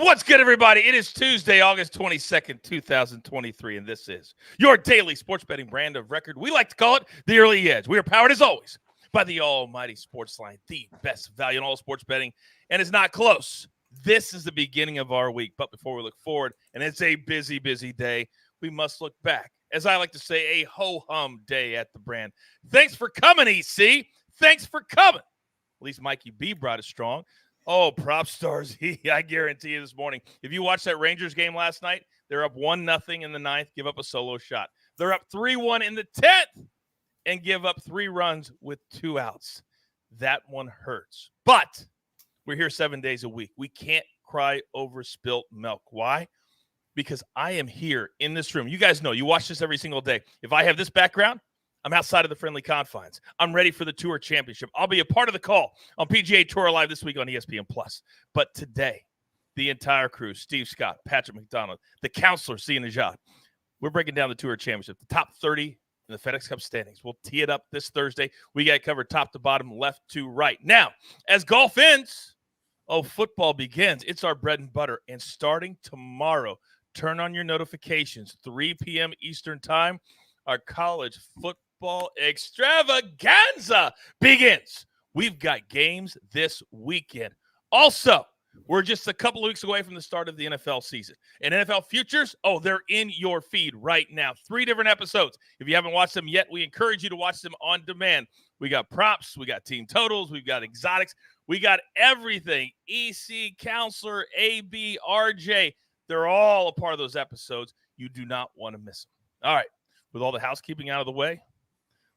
What's good, everybody? It is Tuesday, August 22nd, 2023, and this is your daily sports betting brand of record. We like to call it the Early Edge. We are powered, as always, by the almighty SportsLine, the best value in all sports betting, and it's not close. This is the beginning of our week, but before we look forward, and it's a busy, busy day, we must look back. As I like to say, a ho-hum day at the brand. Thanks for coming, EC. Thanks for coming. At least Mikey B brought it strong. Oh, prop stars. I guarantee you this morning. If you watched that Rangers game last night, they're up 1-0 in the ninth, give up a solo shot. They're up 3-1 in the 10th and give up 3 runs with 2 outs. That one hurts. But we're here 7 days a week. We can't cry over spilt milk. Why? Because I am here in this room. You guys know, you watch this every single day. If I have this background, I'm outside of the friendly confines. I'm ready for the Tour Championship. I'll be a part of the call on PGA Tour Live this week on ESPN+. But today, the entire crew, Steve Scott, Patrick McDonald, the counselor, Sia Najad, we're breaking down the Tour Championship, the top 30 in the FedEx Cup standings. We'll tee it up this Thursday. We got it covered top to bottom, left to right. Now, as golf ends, football begins. It's our bread and butter. And starting tomorrow, turn on your notifications, 3 p.m. Eastern time, our college football extravaganza begins. We've got games this weekend. Also, we're just a couple of weeks away from the start of the NFL season. And NFL futures, they're in your feed right now. 3 different episodes. If you haven't watched them yet, we encourage you to watch them on demand. We got props, we got team totals, we've got exotics, we got everything. EC, Counselor, AB, RJ, they're all a part of those episodes. You do not want to miss them. All right, with all the housekeeping out of the way,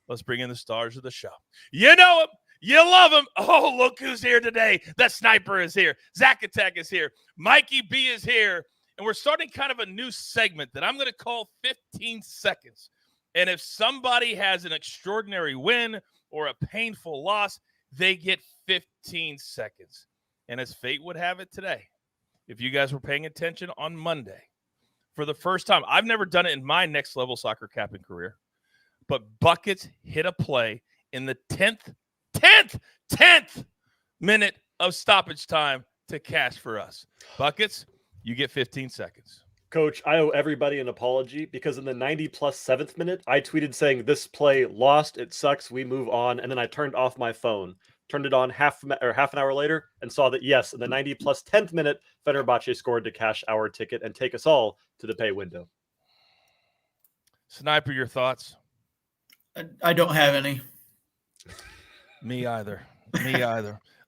let's bring in the stars of the show. You know him. You love him. Oh, look who's here today. The Sniper is here. Zack is here. Mikey B is here. And we're starting kind of a new segment that I'm going to call 15 seconds. And if somebody has an extraordinary win or a painful loss, they get 15 seconds. And as fate would have it today, if you guys were paying attention on Monday, for the first time, I've never done it in my next level soccer capping career, but Buckets hit a play in the 10th minute of stoppage time to cash for us. Buckets, you get 15 seconds. Coach, I owe everybody an apology because in the 90-plus 7th minute, I tweeted saying this play lost, it sucks, we move on, and then I turned off my phone. Turned it on half an hour later and saw that, yes, in the 90-plus 10th minute, Fenerbahce scored to cash our ticket and take us all to the pay window. Sniper, your thoughts? I don't have any. Me either.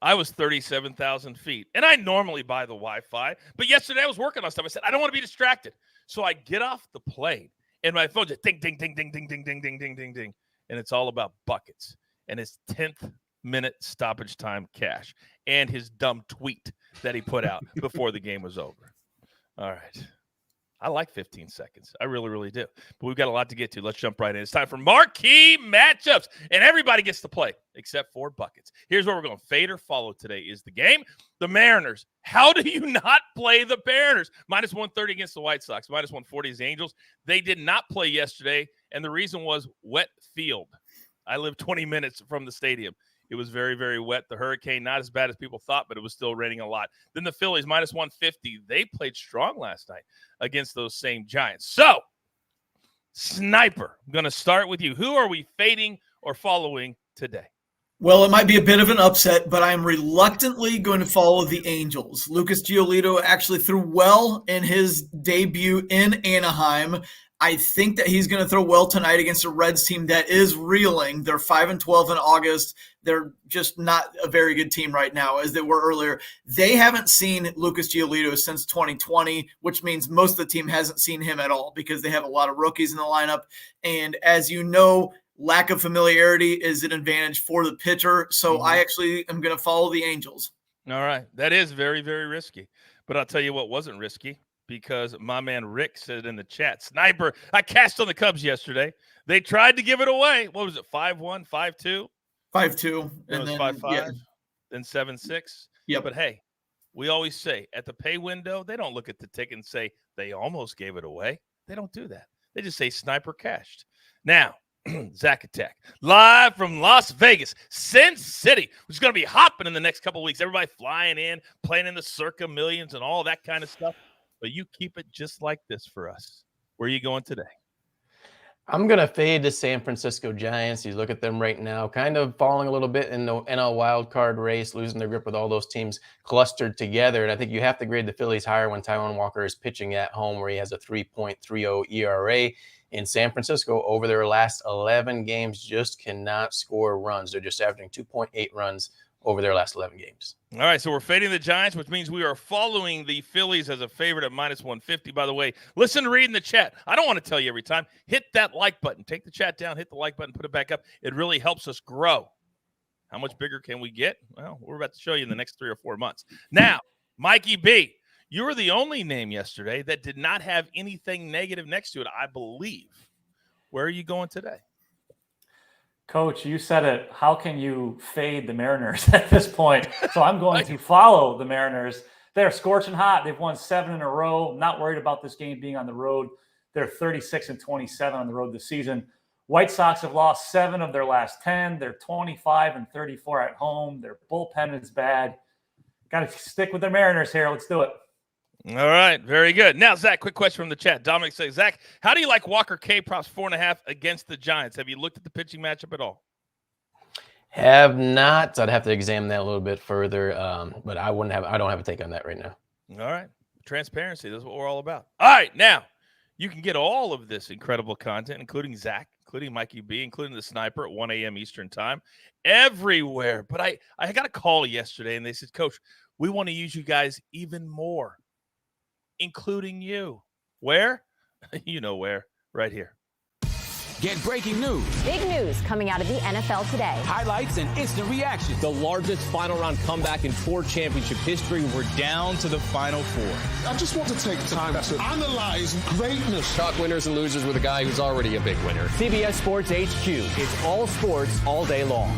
I was 37,000 feet, and I normally buy the Wi-Fi, but yesterday I was working on stuff. I said, I don't want to be distracted. So I get off the plane, and my phone just ding, ding, ding, ding, ding, ding, ding, ding, ding, ding, ding, and it's all about Buckets and his 10th minute stoppage time cash and his dumb tweet that he put out before the game was over. All right. I like 15 seconds. I really, really do. But we've got a lot to get to. Let's jump right in. It's time for marquee matchups. And everybody gets to play except for Buckets. Here's where we're going. Fade or follow today is the game. The Mariners. How do you not play the Mariners? Minus 130 against the White Sox. Minus 140 is the Angels. They did not play yesterday. And the reason was wet field. I live 20 minutes from the stadium. It was very, very wet. The hurricane, not as bad as people thought, but it was still raining a lot. Then the Phillies, minus 150. They played strong last night against those same Giants. So, Sniper, I'm going to start with you. Who are we fading or following today? Well, it might be a bit of an upset, but I'm reluctantly going to follow the Angels. Lucas Giolito actually threw well in his debut in Anaheim. I think that he's going to throw well tonight against a Reds team that is reeling. They're 5-12 in August. They're just not a very good team right now, as they were earlier. They haven't seen Lucas Giolito since 2020, which means most of the team hasn't seen him at all because they have a lot of rookies in the lineup. And as you know, lack of familiarity is an advantage for the pitcher. So I actually am going to follow the Angels. All right. That is very, very risky. But I'll tell you what wasn't risky. Because my man Rick said in the chat, Sniper, I cashed on the Cubs yesterday. They tried to give it away. What was it, 5-1, 5-2? 5-2. Then it was 5-5, then 7-6. Yeah. But, hey, we always say at the pay window, they don't look at the ticket and say they almost gave it away. They don't do that. They just say Sniper cashed. Now, Zack Attack, live from Las Vegas, Sin City, which is going to be hopping in the next couple of weeks. Everybody flying in, playing in the Circa Millions and all that kind of stuff. But you keep it just like this for us. Where are you going today? I'm going to fade the San Francisco Giants. You look at them right now, kind of falling a little bit in the NL wildcard race, losing their grip with all those teams clustered together. And I think you have to grade the Phillies higher when Taijuan Walker is pitching at home, where he has a 3.30 ERA. In San Francisco, over their last 11 games, just cannot score runs. They're just averaging 2.8 runs over their last 11 games. All right, so we're fading the Giants, which means we are following the Phillies as a favorite at -150. By the way, listen to read in the chat. I don't want to tell you every time. Hit that like button. Take the chat down, hit the like button, put it back up. It really helps us grow. How much bigger can we get? Well, we're about to show you in the next 3 or 4 months. Now, Mikey B, you were the only name yesterday that did not have anything negative next to it, I believe. Where are you going today? Coach, you said it. How can you fade the Mariners at this point? So I'm going to follow the Mariners. They're scorching hot. They've won 7 in a row. Not worried about this game being on the road. They're 36-27 on the road this season. White Sox have lost 7 of their last 10. They're 25-34 at home. Their bullpen is bad. Got to stick with the Mariners here. Let's do it. All right, very good. Now, Zach, quick question from the chat. Dominic says, Zach, how do you like Walker K props 4.5 against the Giants? Have you looked at the pitching matchup at all? Have not. I'd have to examine that a little bit further, but I don't have a take on that right now. All right, transparency. That's what we're all about. All right, now you can get all of this incredible content, including Zach, including Mikey B, including the Sniper at 1 a.m. Eastern time, everywhere. But I got a call yesterday, and they said, Coach, we want to use you guys even more, including you. Where? You know where. Right here. Get breaking news. Big news coming out of the NFL today. Highlights and instant reactions. The largest final round comeback in tour championship history. We're down to the final 4. I just want to take time to analyze greatness. Talk winners and losers with a guy who's already a big winner. CBS Sports HQ. It's all sports all day long.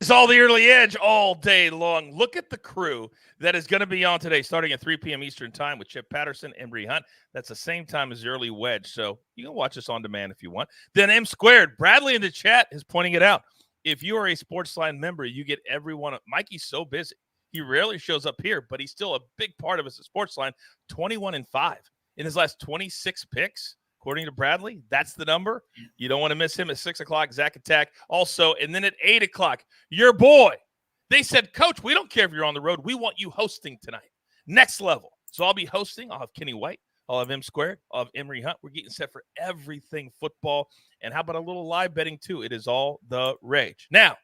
It's all the early edge all day long. Look at the crew that is going to be on today, starting at 3 p.m. Eastern time with Chip Patterson, Embry Hunt. That's the same time as the early wedge, so you can watch us on demand if you want. Then M Squared. Bradley in the chat is pointing it out. If you are a SportsLine member, you get every one. Mikey's so busy. He rarely shows up here, but he's still a big part of us at SportsLine. 21-5 in his last 26 picks. According to Bradley, that's the number. You don't want to miss him at 6 o'clock, Zack Attack. Also, and then at 8 o'clock, your boy. They said, Coach, we don't care if you're on the road. We want you hosting tonight. Next level. So I'll be hosting. I'll have Kenny White. I'll have M Squared. I'll have Emery Hunt. We're getting set for everything football. And how about a little live betting, too? It is all the rage. Now,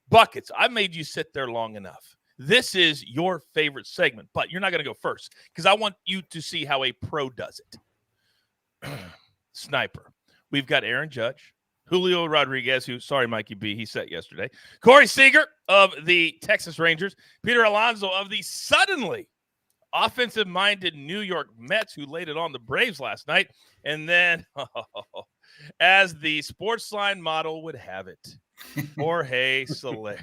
buckets. I made you sit there long enough. This is your favorite segment, but you're not going to go first because I want you to see how a pro does it. Sniper. We've got Aaron Judge, Julio Rodriguez, who, sorry, Mikey B, he set yesterday. Corey Seager of the Texas Rangers. Peter Alonso of the suddenly offensive-minded New York Mets, who laid it on the Braves last night. And then, as the SportsLine model would have it, Jorge Soler.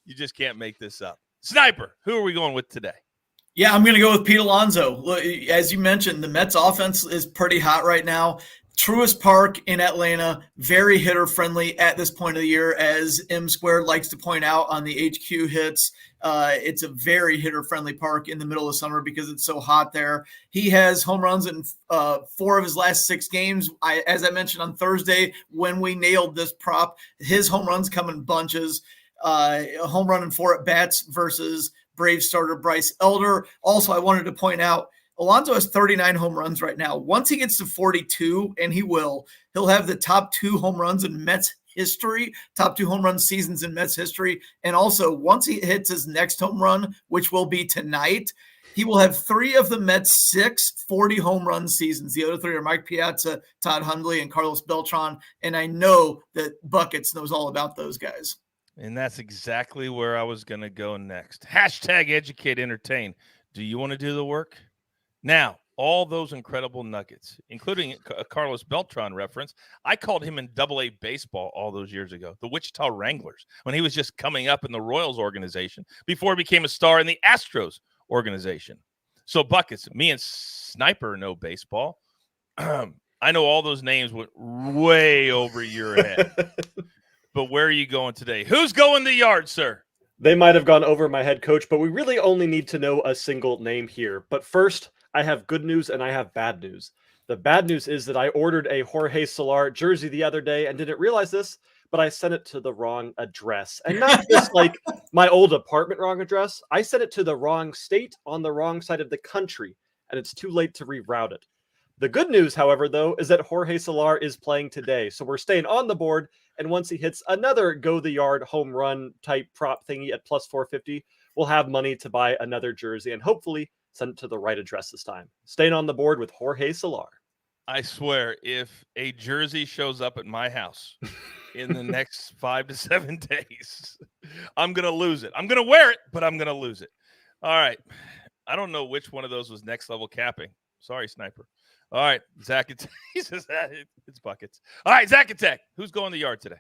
You just can't make this up. Sniper, who are we going with today? Yeah, I'm going to go with Pete Alonso. Look, as you mentioned, the Mets offense is pretty hot right now. Truist Park in Atlanta, very hitter-friendly at this point of the year, as M Squared likes to point out on the HQ hits. It's a very hitter-friendly park in the middle of summer because it's so hot there. He has home runs in 4 of his last 6 games. As I mentioned on Thursday when we nailed this prop, his home runs come in bunches. A home run in 4 at-bats versus Braves starter Bryce Elder. Also, I wanted to point out, Alonso has 39 home runs right now. Once he gets to 42, and he'll have the top 2 home runs in Mets history, top 2 home run seasons in Mets history. And also, once he hits his next home run, which will be tonight, he will have 3 of the Mets' 6 40 home run seasons. The other 3 are Mike Piazza, Todd Hundley, and Carlos Beltran. And I know that Buckets knows all about those guys. And that's exactly where I was going to go next. Hashtag educate, entertain. Do you want to do the work? Now, all those incredible nuggets, including a Carlos Beltran reference, I called him in AA baseball all those years ago, the Wichita Wranglers, when he was just coming up in the Royals organization before he became a star in the Astros organization. So, Buckets, me and Sniper know baseball. I I know all those names went way over your head. But where are you going today? Who's going the yard, sir? They might have gone over my head, Coach, but we really only need to know a single name here. But first, I have good news and I have bad news. The bad news is that I ordered a Jorge Soler jersey the other day and didn't realize this, but I sent it to the wrong address. And not just like my old apartment wrong address. I sent it to the wrong state on the wrong side of the country, and it's too late to reroute it. The good news, however, though, is that Jorge Soler is playing today. So we're staying on the board. And once he hits another go the yard home run type prop thingy at plus 450, we'll have money to buy another jersey and hopefully send it to the right address this time. Staying on the board with Jorge Soler. I swear, if a jersey shows up at my house in the next 5 to 7 days, I'm going to lose it. I'm going to wear it, but I'm going to lose it. All right. I don't know which one of those was next level capping. Sorry, Sniper. All right, Zack. He says it's buckets. All right, Zack and Tech. Who's going the yard today?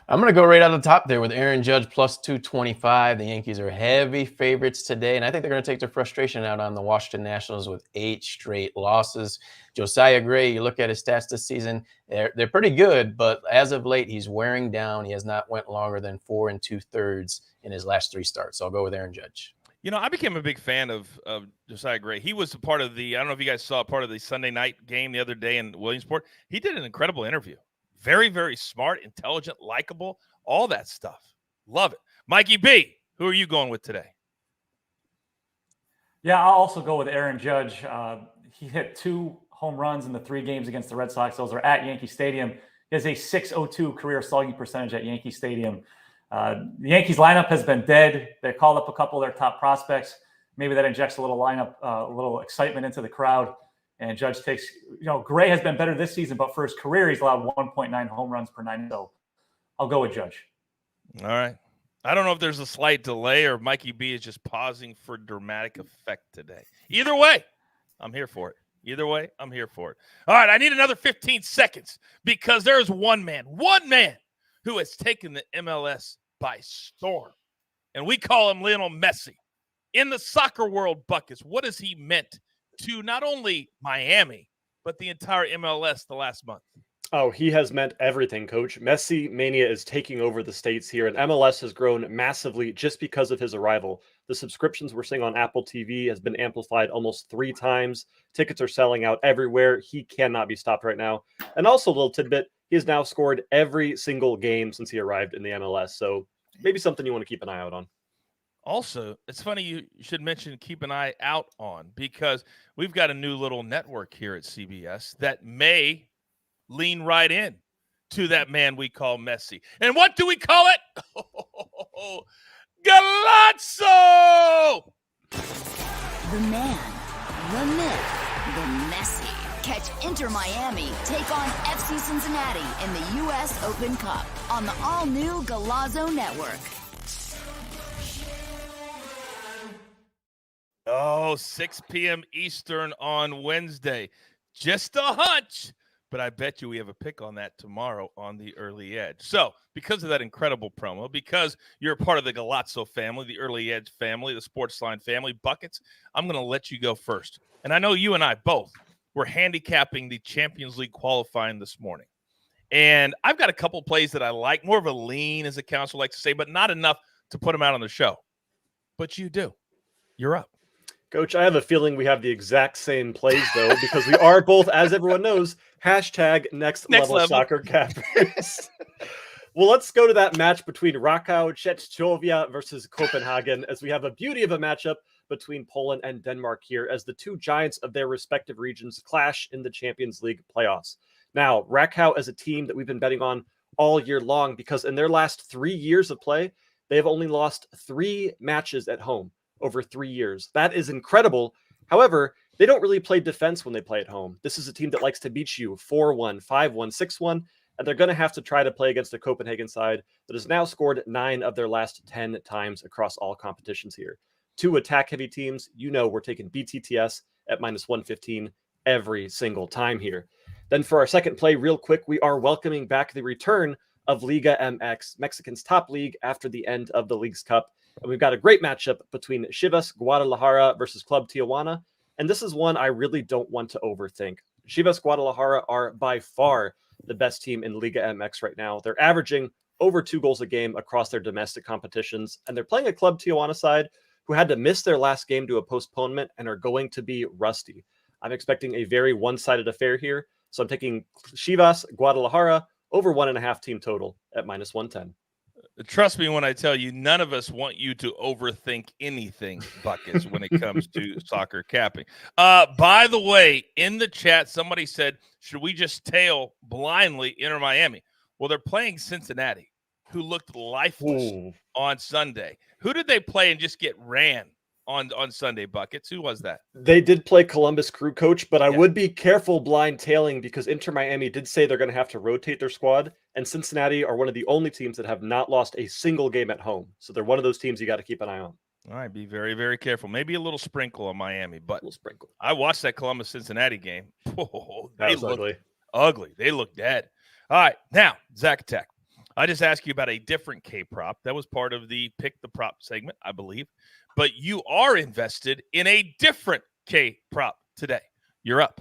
I'm going to go right out of the top there with Aaron Judge plus 225. The Yankees are heavy favorites today, and I think they're going to take their frustration out on the Washington Nationals with 8 straight losses. Josiah Gray, you look at his stats this season, they're pretty good, but as of late, he's wearing down. He has not went longer than 4 2/3 in his last 3 starts. So I'll go with Aaron Judge. You know, I became a big fan of Josiah Gray. He was a part of I don't know if you guys saw part of the Sunday night game the other day in Williamsport. He did an incredible interview. Very, very smart, intelligent, likable, all that stuff. Love it. Mikey B, who are you going with today? Yeah, I'll also go with Aaron Judge. He hit 2 home runs in the 3 games against the Red Sox. Those are at Yankee Stadium. He has a .602 career slugging percentage at Yankee Stadium. The Yankees lineup has been dead. They called up a couple of their top prospects. Maybe that injects a little excitement into the crowd. And Judge takes, Gray has been better this season, but for his career, he's allowed 1.9 home runs per 9. So I'll go with Judge. All right. I don't know if there's a slight delay or Mikey B is just pausing for dramatic effect today. Either way, I'm here for it. Either way, I'm here for it. All right. I need another 15 seconds because there is one man who has taken the MLS by storm. And we call him Lionel Messi. In the soccer world, Buckets, what has he meant to not only Miami, but the entire MLS the last month? Oh, he has meant everything, Coach. Messi mania is taking over the States here, and MLS has grown massively just because of his arrival. The subscriptions we're seeing on Apple TV has been amplified almost 3 times. Tickets are selling out everywhere. He cannot be stopped right now. And also, a little tidbit, he has now scored every single game since he arrived in the MLS. So maybe something you want to keep an eye out on. Also, it's funny you should mention keep an eye out on because we've got a new little network here at CBS that may lean right in to that man we call Messi. And what do we call it? Galazzo! The man, the myth, the Messi. Catch Inter Miami take on FC Cincinnati in the U.S. Open Cup on the all-new Galazzo Network. Oh, 6 p.m. Eastern on Wednesday. Just a hunch, but I bet you we have a pick on that tomorrow on the Early Edge. So, because of that incredible promo, because you're a part of the Galazzo family, the Early Edge family, the SportsLine family, Buckets, I'm going to let you go first. And I know you and I both were handicapping the Champions League qualifying this morning. And I've got a couple plays that I like, more of a lean, as the council likes to say, but not enough to put them out on the show. But you do. You're up. Coach, I have a feeling we have the exact same plays, though, because we are both, as everyone knows, next level soccer cappers. Well, let's go to that match between Rakau Czechoslovakia versus Copenhagen, as we have a beauty of a matchup between Poland and Denmark here, as the 2 giants of their respective regions clash in the Champions League playoffs. Now, Rakau is a team that we've been betting on all year long because in their last 3 years of play, they have only lost 3 matches at home over 3 years. That is incredible. However, they don't really play defense when they play at home. This is a team that likes to beat you 4-1, 5-1, 6-1, and they're going to have to try to play against the Copenhagen side that has now scored 9 of their last 10 times across all competitions here. 2 attack-heavy teams, we're taking BTTS at -115 every single time here. Then for our second play, real quick, we are welcoming back the return of Liga MX, Mexican's top league after the end of the League's Cup. And we've got a great matchup between Chivas Guadalajara versus Club Tijuana. And this is one I really don't want to overthink. Chivas Guadalajara are by far the best team in Liga MX right now. They're averaging over 2 goals a game across their domestic competitions, and they're playing a Club Tijuana side who had to miss their last game to a postponement and are going to be rusty. I'm expecting a very one-sided affair here, so I'm taking Chivas Guadalajara over 1.5 team total at -110. Trust me when I tell you, none of us want you to overthink anything, Buckets, when it comes to soccer capping. By the way, in the chat, somebody said, should we just tail blindly Inter Miami? Well, they're playing Cincinnati, who looked lifeless on Sunday. Who did they play and just get ran on Sunday, Buckets? Who was that? They did play Columbus Crew, Coach, but I would be careful blind tailing because Inter Miami did say they're going to have to rotate their squad, and Cincinnati are one of the only teams that have not lost a single game at home. So they're one of those teams you got to keep an eye on. All right, be very, very careful. Maybe a little sprinkle on Miami, but a little sprinkle. I watched that Columbus-Cincinnati game. Oh, that was ugly. Ugly. They look dead. All right, now, Zack Tech. I just asked you about a different K-prop. That was part of the Pick the Prop segment, I believe. But you are invested in a different K-prop today. You're up.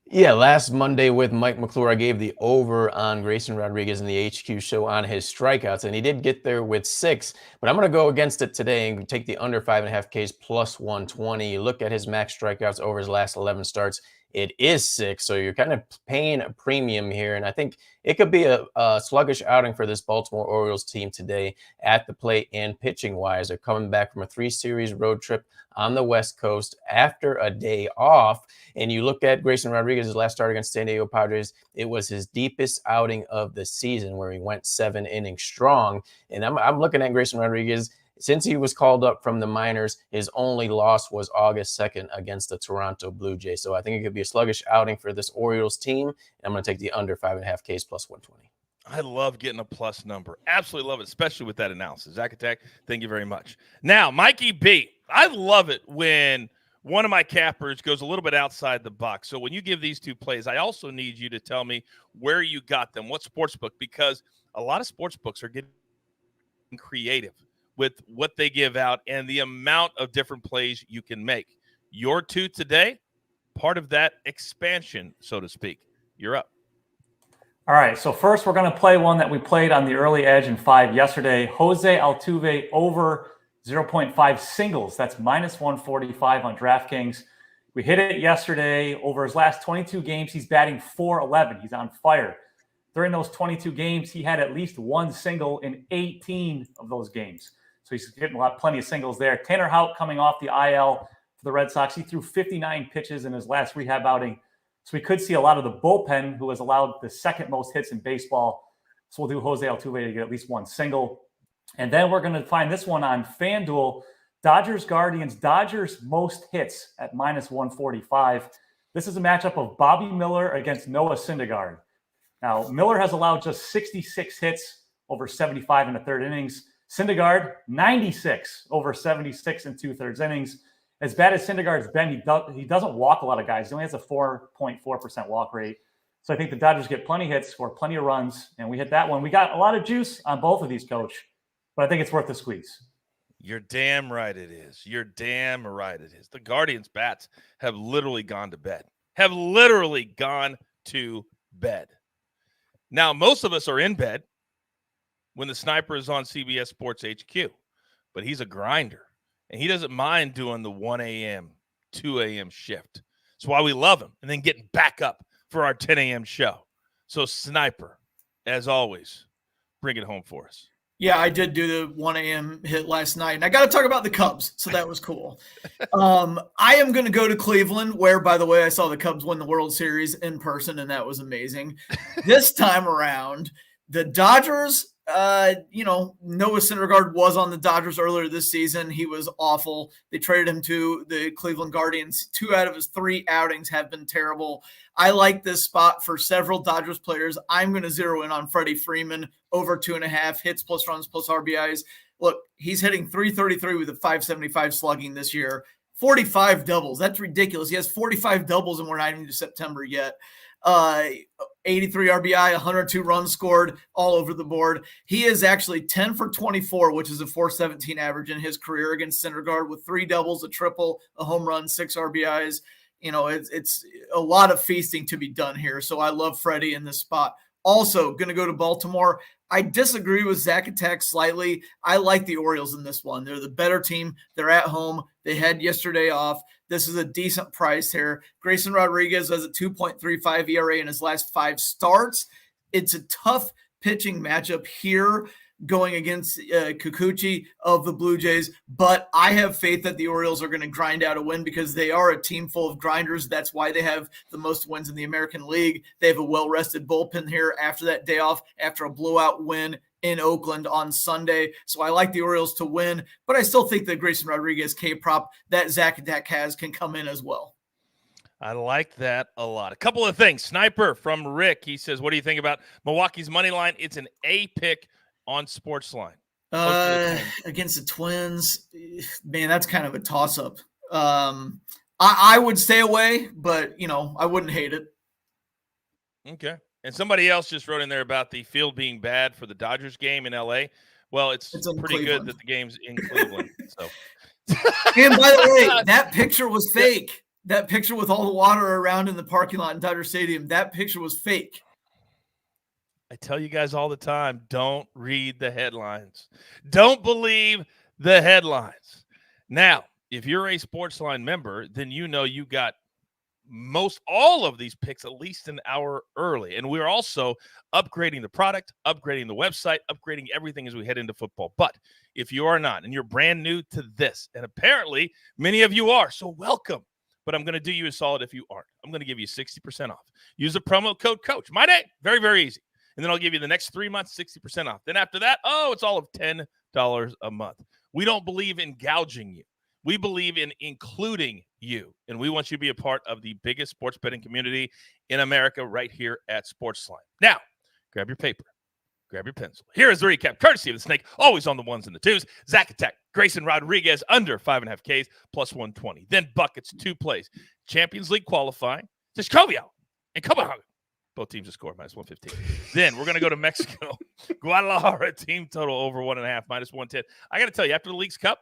Yeah, last Monday with Mike McClure, I gave the over on Grayson Rodriguez in the HQ show on his strikeouts, and he did get there with 6. But I'm going to go against it today and take the under 5.5 Ks plus 120. You look at his max strikeouts over his last 11 starts. It is 6, so you're kind of paying a premium here, and I think it could be a sluggish outing for this Baltimore Orioles team today at the plate and pitching-wise. They're coming back from a 3-series road trip on the West Coast after a day off, and you look at Grayson Rodriguez's last start against San Diego Padres, it was his deepest outing of the season where he went 7 innings strong, and I'm looking at Grayson Rodriguez. Since he was called up from the minors, his only loss was August 2nd against the Toronto Blue Jays. So I think it could be a sluggish outing for this Orioles team. And I'm going to take the under 5.5 Ks plus 120. I love getting a plus number. Absolutely love it, especially with that analysis. Zack Attack, thank you very much. Now, Mikey B, I love it when one of my cappers goes a little bit outside the box. So when you give these two plays, I also need you to tell me where you got them, what sportsbook, because a lot of sportsbooks are getting creative with what they give out and the amount of different plays you can make. Your two today, part of that expansion, so to speak. You're up. All right, so first we're going to play one that we played on the early edge in 5 yesterday. Jose Altuve over 0.5 singles. That's -145 on DraftKings. We hit it yesterday. Over his last 22 games, he's batting .411. He's on fire. During those 22 games, he had at least 1 single in 18 of those games. So he's getting plenty of singles there. Tanner Houck coming off the IL for the Red Sox. He threw 59 pitches in his last rehab outing. So we could see a lot of the bullpen, who has allowed the second most hits in baseball. So we'll do Jose Altuve to get at least 1 single. And then we're going to find this one on FanDuel. Dodgers Guardians, Dodgers most hits at -145. This is a matchup of Bobby Miller against Noah Syndergaard. Now, Miller has allowed just 66 hits over 75 in the third innings. Syndergaard, 96 over 76 in 2/3 innings. As bad as Syndergaard's been, he doesn't walk a lot of guys. He only has a 4.4% walk rate. So I think the Dodgers get plenty of hits, score plenty of runs, and we hit that one. We got a lot of juice on both of these, Coach, but I think it's worth the squeeze. You're damn right it is. You're damn right it is. The Guardians' bats have literally gone to bed. Now, most of us are in bed when the sniper is on CBS Sports HQ, but he's a grinder, and he doesn't mind doing the 1 a.m., 2 a.m. shift. That's why we love him, and then getting back up for our 10 a.m. show. So, Sniper, as always, bring it home for us. Yeah, I did do the 1 a.m. hit last night, and I got to talk about the Cubs, so that was cool. I am going to go to Cleveland, where, by the way, I saw the Cubs win the World Series in person, and that was amazing. This time around, the Dodgers, Noah Syndergaard was on the Dodgers earlier this season. He was awful. They traded him to the Cleveland Guardians. 2 out of his 3 outings have been terrible. I like this spot for several Dodgers players. I'm going to zero in on Freddie Freeman, over 2.5 hits plus runs plus RBIs. Look, he's hitting .333 with a .575 slugging this year. 45 doubles. That's ridiculous. He has 45 doubles, and we're not even to September yet. 83 RBI, 102 runs scored all over the board. He is actually 10 for 24, which is a .417 average in his career against Syndergaard, with 3 doubles, a triple, a home run, 6 RBIs. it's a lot of feasting to be done here. So I love Freddie in this spot. Also, going to go to Baltimore. I disagree with Zack Attack slightly. I like the Orioles in this one. They're the better team. They're at home. They had yesterday off. This is a decent price here. Grayson Rodriguez has a 2.35 ERA in his last 5 starts. It's a tough pitching matchup here going against Kikuchi of the Blue Jays, but I have faith that the Orioles are going to grind out a win because they are a team full of grinders. That's why they have the most wins in the American League. They have a well-rested bullpen here after that day off, after a blowout win in Oakland on Sunday. So I like the Orioles to win, but I still think that Grayson Rodriguez K-prop that Zack Attack has can come in as well. I like that a lot. A couple of things. Sniper from Rick. He says, what do you think about Milwaukee's money line? It's an A pick on SportsLine. Against the Twins, man, that's kind of a toss-up. I would stay away, but, I wouldn't hate it. Okay. And somebody else just wrote in there about the field being bad for the Dodgers game in L.A. Well, it's pretty good that the game's in Cleveland. So. And by the way, that picture was fake. That picture with all the water around in the parking lot in Dodger Stadium, that picture was fake. I tell you guys all the time, don't read the headlines. Don't believe the headlines. Now, if you're a SportsLine member, then you got most all of these picks at least an hour early. And we're also upgrading the product, upgrading the website, upgrading everything as we head into football. But if you are not, and you're brand new to this, and apparently many of you are, so welcome. But I'm going to do you a solid if you aren't. I'm going to give you 60% off. Use the promo code COACH. My day, very, very easy. And then I'll give you the next 3 months 60% off. Then after that, it's all of $10 a month. We don't believe in gouging you. We believe in including you. And we want you to be a part of the biggest sports betting community in America right here at SportsLine. Now, grab your paper. Grab your pencil. Here is the recap, courtesy of the Snake, always on the ones and the twos. Zack Attack, Grayson Rodriguez under 5.5 Ks, plus 120. Then buckets, 2 plays. Champions League qualifying, Jacobiao and Copenhagen. Both teams to score, minus 115. Then we're going to go to Mexico. Guadalajara, team total over 1.5, minus 110. I got to tell you, after the League's Cup,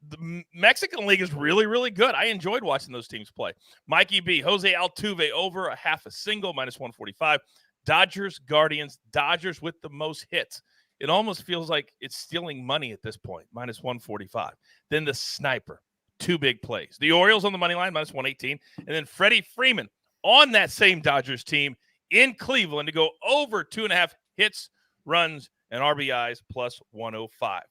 the Mexican League is really, really good. I enjoyed watching those teams play. Mikey B, Jose Altuve over a half a single, minus 145. Dodgers, Guardians, Dodgers with the most hits. It almost feels like it's stealing money at this point, minus 145. Then the Sniper, 2 big plays. The Orioles on the money line, minus 118. And then Freddie Freeman on that same Dodgers team in Cleveland to go over 2.5 hits, runs, and RBIs, plus 105.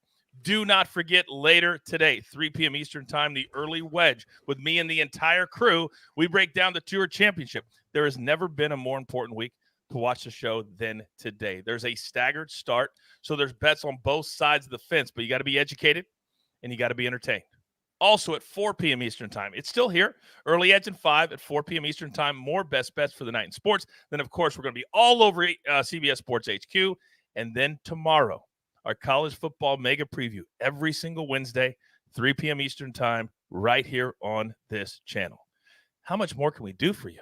Do not forget later today, 3 p.m. Eastern time, the early wedge with me and the entire crew. We break down the Tour Championship. There has never been a more important week to watch the show than today. There's a staggered start, so there's bets on both sides of the fence, but you got to be educated and you got to be entertained. Also at 4 p.m. Eastern time, it's still here. Early edge and 5 at 4 p.m. Eastern time. More best bets for the night in sports. Then, of course, we're going to be all over CBS Sports HQ. And then tomorrow, our college football mega preview every single Wednesday, 3 p.m. Eastern time, right here on this channel. How much more can we do for you?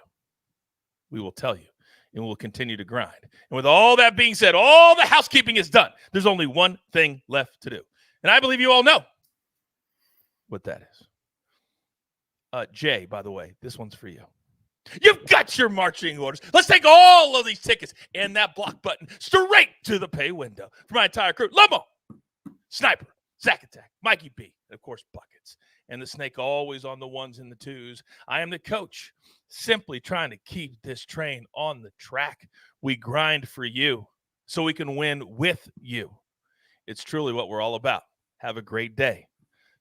We will tell you, and we'll continue to grind. And with all that being said, all the housekeeping is done. There's only one thing left to do. And I believe you all know what that is. Jay, by the way, this one's for you. You've got your marching orders. Let's take all of these tickets and that block button straight to the pay window for my entire crew. Lomo, Sniper, Zack Attack, Mikey B, and of course, Buckets. And the Snake always on the ones and the twos. I am the coach, simply trying to keep this train on the track. We grind for you so we can win with you. It's truly what we're all about. Have a great day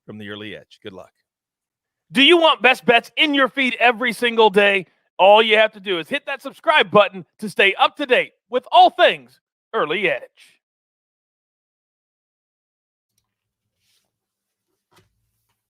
from the early edge. Good luck. Do you want best bets in your feed every single day? All you have to do is hit that subscribe button to stay up to date with all things early edge.